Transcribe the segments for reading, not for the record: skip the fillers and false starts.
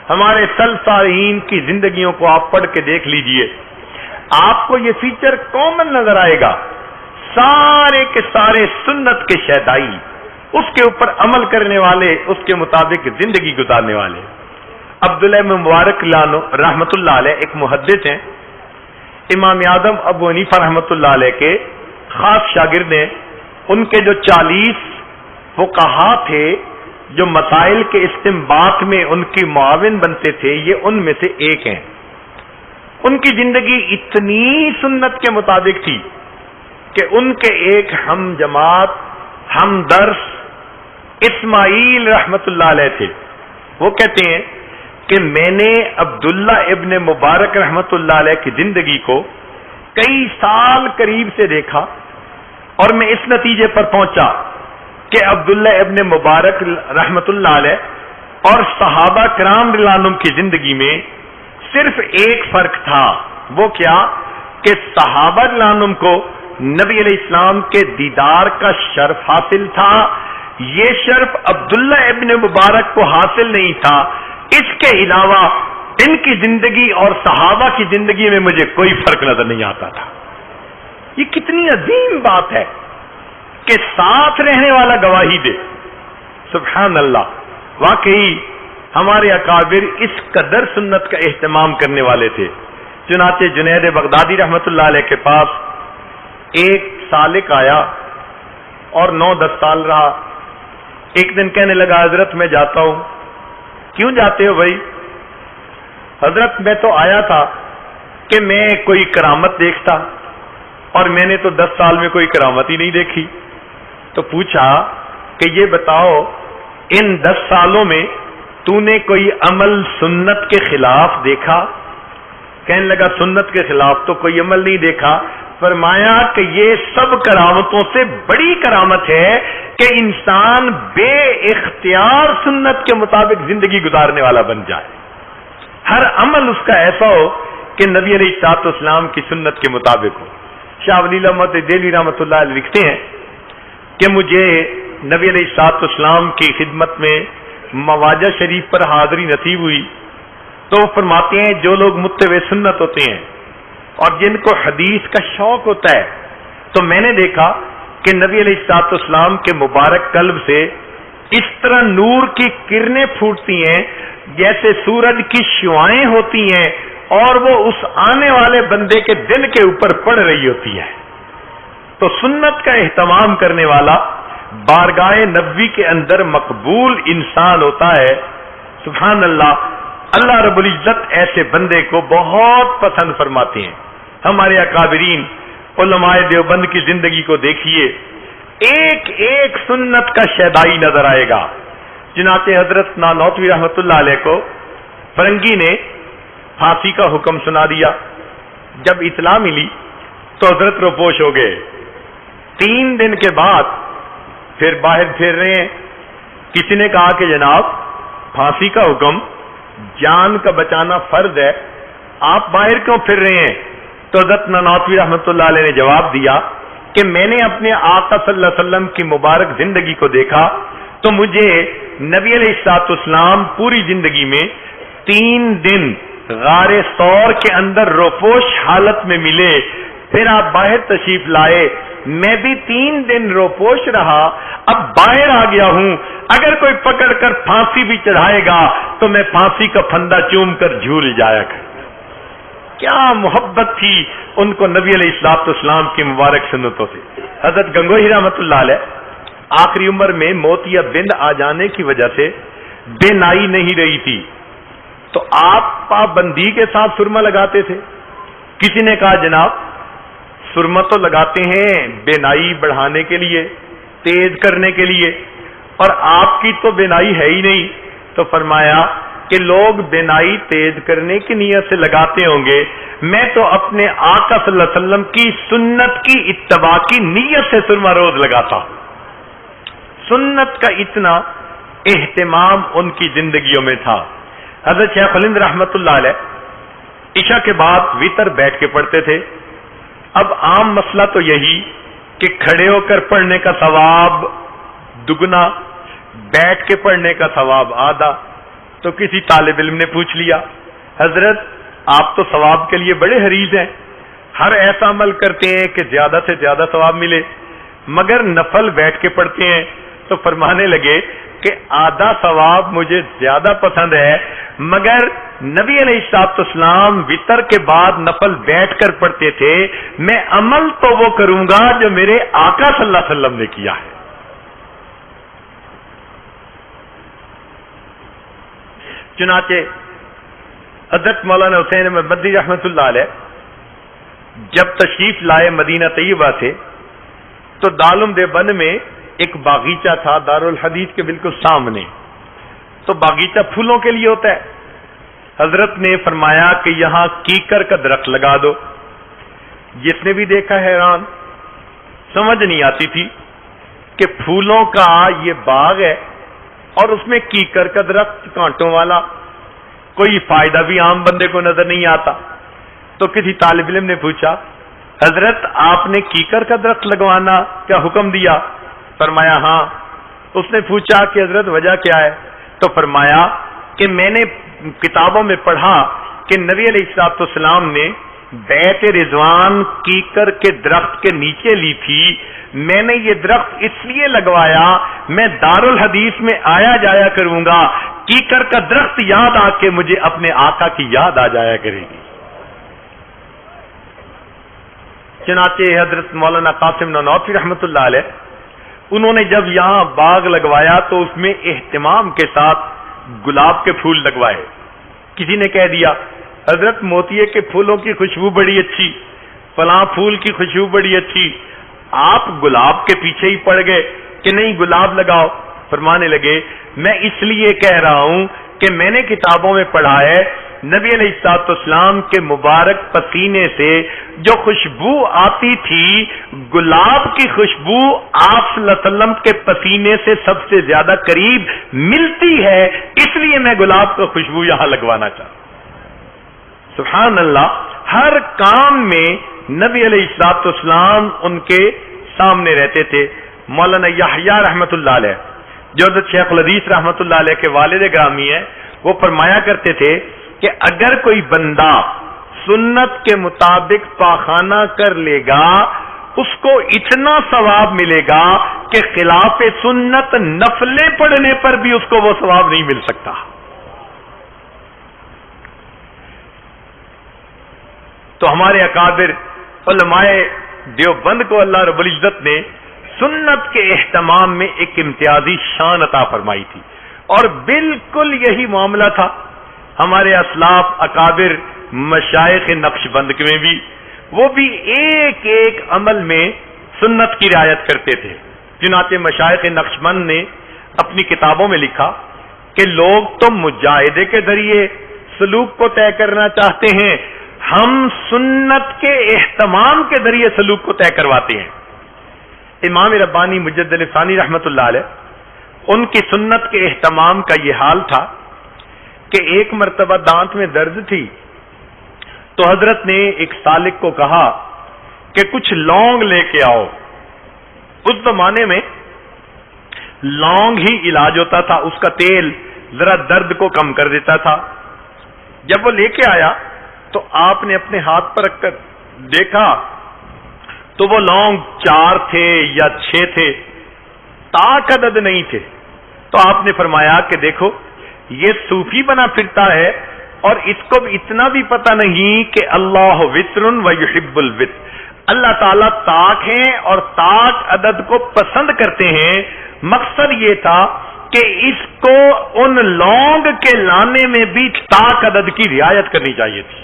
ہمارے سلف صالحین کی زندگیوں کو آپ پڑھ کے دیکھ لیجئے، آپ کو یہ فیچر کامن نظر آئے گا، سارے کے سارے سنت کے شیدائی، اس کے اوپر عمل کرنے والے، اس کے مطابق زندگی گزارنے والے۔ عبداللہ بن مبارک رحمۃ اللہ علیہ ایک محدث ہیں، امام اعظم ابو حنیفہ رحمۃ اللہ علیہ کے خاص شاگرد ہیں۔ ان کے جو 40 فقہا تھے جو مسائل کے استنباط میں ان کی معاون بنتے تھے، یہ ان میں سے ایک ہیں۔ ان کی زندگی اتنی سنت کے مطابق تھی کہ ان کے ایک ہم جماعت ہم درس اسماعیل رحمت اللہ علیہ تھے۔ وہ کہتے ہیں کہ میں نے عبداللہ ابن مبارک رحمت اللہ علیہ کی زندگی کو کئی سال قریب سے دیکھا اور میں اس نتیجے پر پہنچا کہ عبداللہ ابن مبارک رحمت اللہ علیہ اور صحابہ کرام رضی اللہ عنہم کی زندگی میں صرف ایک فرق تھا، وہ کیا کہ صحابہ رضی اللہ عنہم کو نبی علیہ السلام کے دیدار کا شرف حاصل تھا، یہ شرف عبداللہ ابن مبارک کو حاصل نہیں تھا۔ اس کے علاوہ ان کی زندگی اور صحابہ کی زندگی میں مجھے کوئی فرق نظر نہیں آتا تھا۔ یہ کتنی عظیم بات ہے کہ ساتھ رہنے والا گواہی دے۔ سبحان اللہ، واقعی ہمارے اکابر اس قدر سنت کا اہتمام کرنے والے تھے۔ چنانچہ جنید بغدادی رحمت اللہ علیہ کے پاس ایک سالک آیا اور 9-10 سال رہا۔ ایک دن کہنے لگا حضرت میں جاتا ہوں۔ کیوں جاتے ہو بھائی؟ حضرت میں تو آیا تھا کہ میں کوئی کرامت دیکھتا، اور میں نے تو 10 سال میں کوئی کرامت ہی نہیں دیکھی۔ تو پوچھا کہ یہ بتاؤ ان 10 سالوں میں تو نے کوئی عمل سنت کے خلاف دیکھا؟ کہنے لگا سنت کے خلاف تو کوئی عمل نہیں دیکھا۔ فرمایا کہ یہ سب کرامتوں سے بڑی کرامت ہے کہ انسان بے اختیار سنت کے مطابق زندگی گزارنے والا بن جائے، ہر عمل اس کا ایسا ہو کہ نبی علیہ الصلوۃ والسلام کی سنت کے مطابق ہو۔ شاہ ولی اللہ محمد دہلوی رحمۃ اللہ علیہ لکھتے ہیں کہ مجھے نبی علیہ الصلوۃ والسلام کی خدمت میں مواجہ شریف پر حاضری نصیب ہوئی، تو وہ فرماتے ہیں جو لوگ متبع سنت ہوتے ہیں اور جن کو حدیث کا شوق ہوتا ہے، تو میں نے دیکھا کہ نبی علیہ الصلوۃ والسلام کے مبارک قلب سے اس طرح نور کی کرنیں پھوٹتی ہیں جیسے سورج کی شعاعیں ہوتی ہیں، اور وہ اس آنے والے بندے کے دل کے اوپر پڑ رہی ہوتی ہے۔ تو سنت کا اہتمام کرنے والا بارگاہ نبوی کے اندر مقبول انسان ہوتا ہے۔ سبحان اللہ، اللہ رب العزت ایسے بندے کو بہت پسند فرماتے ہیں۔ ہمارے اکابرین علماء دیوبند کی زندگی کو دیکھیے، ایک ایک سنت کا شیدائی نظر آئے گا۔ چنانچہ حضرت نانوتوی رحمۃ اللہ علیہ کو فرنگی نے پھانسی کا حکم سنا دیا۔ جب اطلاع ملی تو حضرت روپوش ہو گئے۔ 3 دن کے بعد پھر باہر پھر رہے ہیں، کسی نے کہا کہ جناب پھانسی کا حکم، جان کا بچانا فرض ہے، آپ باہر کیوں پھر رہے ہیں؟ تو حضرت نانوتوی رحمۃ اللہ علیہ نے جواب دیا کہ میں نے اپنے آقا صلی اللہ علیہ وسلم کی مبارک زندگی کو دیکھا تو مجھے نبی علیہ الصلوۃ والسلام پوری زندگی میں 3 دن غار ثور کے اندر روپوش حالت میں ملے، پھر آپ باہر تشریف لائے، میں بھی 3 دن روپوش رہا، اب باہر آ گیا ہوں، اگر کوئی پکڑ کر پھانسی بھی چڑھائے گا تو میں پھانسی کا پھندا چوم کر جھول جایا کر۔ کیا محبت تھی ان کو نبی علیہ الصلوۃ والسلام کی مبارک سنتوں سے۔ حضرت گنگوہی رحمۃ اللہ علیہ آخری عمر میں موت یا بند آ جانے کی وجہ سے بے نائی نہیں رہی تھی، تو آپ پابندی کے ساتھ سرما لگاتے تھے۔ کسی نے کہا جناب سرما تو لگاتے ہیں بینائی بڑھانے کے لیے، تیز کرنے کے لیے، اور آپ کی تو بینائی ہے ہی نہیں۔ تو فرمایا کہ لوگ بینائی تیز کرنے کی نیت سے لگاتے ہوں گے، میں تو اپنے آقا صلی اللہ علیہ وسلم کی سنت کی اتباع کی نیت سے سرما روز لگاتا۔ سنت کا اتنا اہتمام ان کی زندگیوں میں تھا۔ حضرت شیخ الہند رحمت اللہ علیہ عشاء کے بعد وتر بیٹھ کے پڑھتے تھے۔ اب عام مسئلہ تو یہی کہ کھڑے ہو کر پڑھنے کا ثواب دگنا، بیٹھ کے پڑھنے کا ثواب آدھا، تو کسی طالب علم نے پوچھ لیا، حضرت آپ تو ثواب کے لیے بڑے حریص ہیں، ہر ایسا عمل کرتے ہیں کہ زیادہ سے زیادہ ثواب ملے، مگر نفل بیٹھ کے پڑھتے ہیں۔ تو فرمانے لگے کہ آدھا ثواب مجھے زیادہ پسند ہے، مگر نبی علیہ الصلوۃ والسلام وتر کے بعد نفل بیٹھ کر پڑھتے تھے، میں عمل تو وہ کروں گا جو میرے آقا صلی اللہ علیہ وسلم نے کیا ہے۔ چنانچہ حضرت مولانا حسین احمد مدنی رحمۃ اللہ علیہ جب تشریف لائے مدینہ طیبہ سے تو دارالعلوم دیوبند میں ایک باغیچہ تھا دارالحدیث کے بالکل سامنے۔ تو باغیچہ پھولوں کے لیے ہوتا ہے۔ حضرت نے فرمایا کہ یہاں کیکر کا درخت لگا دو۔ جس نے بھی دیکھا حیران، سمجھ نہیں آتی تھی کہ پھولوں کا یہ باغ ہے اور اس میں کیکر کا درخت کانٹوں والا، کوئی فائدہ بھی عام بندے کو نظر نہیں آتا۔ تو کسی طالب علم نے پوچھا، حضرت آپ نے کیکر کا درخت لگوانا کیا حکم دیا؟ فرمایا ہاں۔ اس نے پوچھا کہ حضرت وجہ کیا ہے؟ تو فرمایا کہ میں نے کتابوں میں پڑھا کہ نبی علیہ الصلوۃ والسلام نے بیت رضوان کیکر کے درخت کے نیچے لی تھی، میں نے یہ درخت اس لیے لگوایا میں دارالحدیث میں آیا جایا کروں گا، کیکر کا درخت یاد آ کے مجھے اپنے آقا کی یاد آ جایا کرے گی۔ چنانچہ حضرت مولانا قاسم نانوتوی رحمۃ اللہ علیہ انہوں نے جب یہاں باغ لگوایا تو اس میں اہتمام کے ساتھ گلاب کے پھول لگوائے۔ کسی نے کہہ دیا، حضرت موتیے کے پھولوں کی خوشبو بڑی اچھی، فلاں پھول کی خوشبو بڑی اچھی، آپ گلاب کے پیچھے ہی پڑ گئے کہ نہیں گلاب لگاؤ۔ فرمانے لگے میں اس لیے کہہ رہا ہوں کہ میں نے کتابوں میں پڑھا ہے نبی علیہ الصلوۃ والسلام کے مبارک پسینے سے جو خوشبو آتی تھی، گلاب کی خوشبو آپ صلی اللہ علیہ وسلم کے پسینے سے سب سے زیادہ قریب ملتی ہے، اس لیے میں گلاب کا خوشبو یہاں لگوانا چاہتا ہوں۔ سبحان اللہ، ہر کام میں نبی علیہ الصلوۃ والسلام ان کے سامنے رہتے تھے۔ مولانا یحییٰ رحمۃ اللہ علیہ جو حضرت شیخ الحدیث رحمۃ اللہ علیہ کے والد گرامی ہیں، وہ فرمایا کرتے تھے کہ اگر کوئی بندہ سنت کے مطابق پاخانہ کر لے گا اس کو اتنا ثواب ملے گا کہ خلاف سنت نفلیں پڑھنے پر بھی اس کو وہ ثواب نہیں مل سکتا۔ تو ہمارے اکابر علماء دیوبند کو اللہ رب العزت نے سنت کے اہتمام میں ایک امتیازی شان عطا فرمائی تھی، اور بالکل یہی معاملہ تھا ہمارے اسلاف اکابر مشائخ نقشبند میں بھی، وہ بھی ایک ایک عمل میں سنت کی رعایت کرتے تھے۔ چنانچہ مشائخ نقشبند نے اپنی کتابوں میں لکھا کہ لوگ تو مجاہدے کے ذریعے سلوک کو طے کرنا چاہتے ہیں، ہم سنت کے اہتمام کے ذریعے سلوک کو طے کرواتے ہیں۔ امام ربانی مجدد ثانی رحمۃ اللہ علیہ ان کی سنت کے اہتمام کا یہ حال تھا کہ ایک مرتبہ دانت میں درد تھی تو حضرت نے ایک سالک کو کہا کہ کچھ لونگ لے کے آؤ۔ اس زمانے میں لونگ ہی علاج ہوتا تھا، اس کا تیل ذرا درد کو کم کر دیتا تھا۔ جب وہ لے کے آیا تو آپ نے اپنے ہاتھ پر رکھ کر دیکھا تو وہ لونگ 4 تھے یا 6 تھے، تاک عدد نہیں تھے۔ تو آپ نے فرمایا کہ دیکھو یہ صوفی بنا پھرتا ہے اور اس کو اتنا بھی پتہ نہیں کہ اللہ وتر و یحب الوتر، اللہ تعالیٰ تاک ہیں اور تاک عدد کو پسند کرتے ہیں۔ مقصد یہ تھا کہ اس کو ان لونگ کے لانے میں بھی تاک عدد کی رعایت کرنی چاہیے تھی۔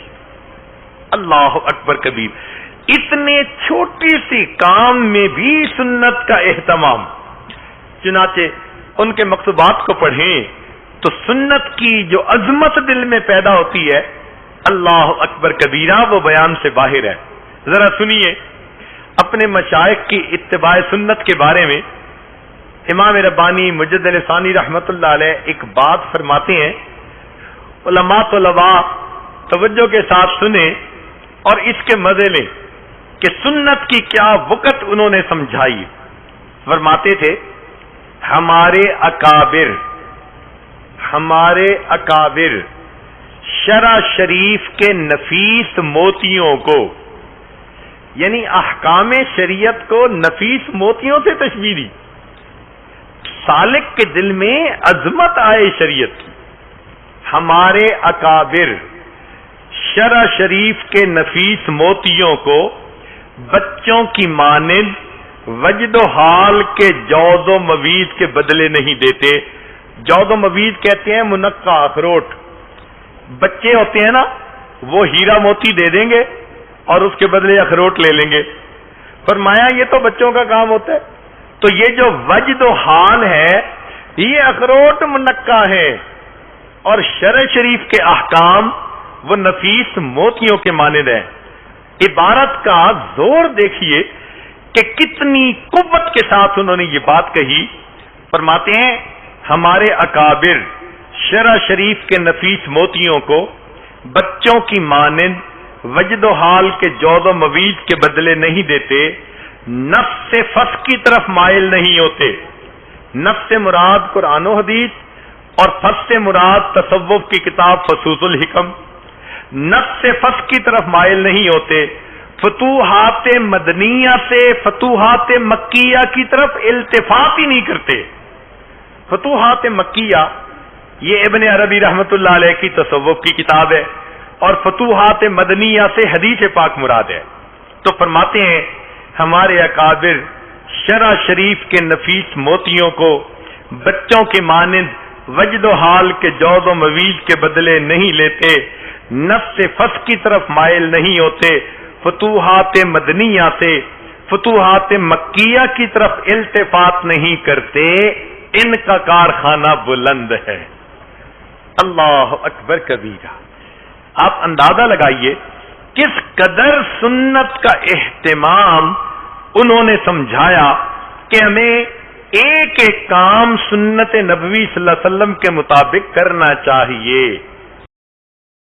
اللہ اکبر کبیر، اتنے چھوٹی سی کام میں بھی سنت کا اہتمام۔ چنانچہ ان کے مکتوبات کو پڑھیں تو سنت کی جو عظمت دل میں پیدا ہوتی ہے، اللہ اکبر کبیرہ، وہ بیان سے باہر ہے۔ ذرا سنیے اپنے مشائخ کی اتباع سنت کے بارے میں امام ربانی مجدد ثانی رحمۃ اللہ علیہ ایک بات فرماتے ہیں، علماء طلباء توجہ کے ساتھ سنیں اور اس کے مزے لیں کہ سنت کی کیا وقت انہوں نے سمجھائی۔ فرماتے تھے ہمارے اکابر ہمارے اکابر شرع شریف کے نفیس موتیوں کو، یعنی احکام شریعت کو نفیس موتیوں سے تشبیہ دی. سالک کے دل میں عظمت آئے شریعت کی. ہمارے اکابر شرع شریف کے نفیس موتیوں کو بچوں کی مانند وجد و حال کے جوز و موید کے بدلے نہیں دیتے. جوز و موید کہتے ہیں منقع اخروٹ. بچے ہوتے ہیں نا، وہ ہیرا موتی دے دیں گے اور اس کے بدلے اخروٹ لے لیں گے. فرمایا یہ تو بچوں کا کام ہوتا ہے. تو یہ جو وجد و حال ہے یہ اخروٹ منقع ہے، اور شرع شریف کے احکام وہ نفیس موتیوں کے مانند ہیں. عبارت کا زور دیکھیے کہ کتنی قوت کے ساتھ انہوں نے یہ بات کہی. فرماتے ہیں ہمارے اکابر شرع شریف کے نفیس موتیوں کو بچوں کی مانند وجد و حال کے جوز و موید کے بدلے نہیں دیتے، نفس سے فس کی طرف مائل نہیں ہوتے. نفس سے مراد قرآن و حدیث اور فس سے مراد تصوف کی کتاب فصوص الحکم. نفس سے فس کی طرف مائل نہیں ہوتے. فتوحات مدنیہ سے فتوحات مکیہ کی طرف التفات ہی نہیں کرتے. فتوحات مکیہ یہ ابن عربی رحمت اللہ علیہ کی تصوف کی کتاب ہے، اور فتوحات مدنیہ سے حدیث پاک مراد ہے. تو فرماتے ہیں ہمارے اکابر شرع شریف کے نفیس موتیوں کو بچوں کے مانند وجد و حال کے جوز و موید کے بدلے نہیں لیتے، نفس سے فس کی طرف مائل نہیں ہوتے، فتوحات مدنیہ سے فتوحات مکیہ کی طرف التفات نہیں کرتے. ان کا کارخانہ بلند ہے. اللہ اکبر کبیرہ. آپ اندازہ لگائیے کس قدر سنت کا اہتمام انہوں نے سمجھایا کہ ہمیں ایک ایک کام سنت نبوی صلی اللہ علیہ وسلم کے مطابق کرنا چاہیے.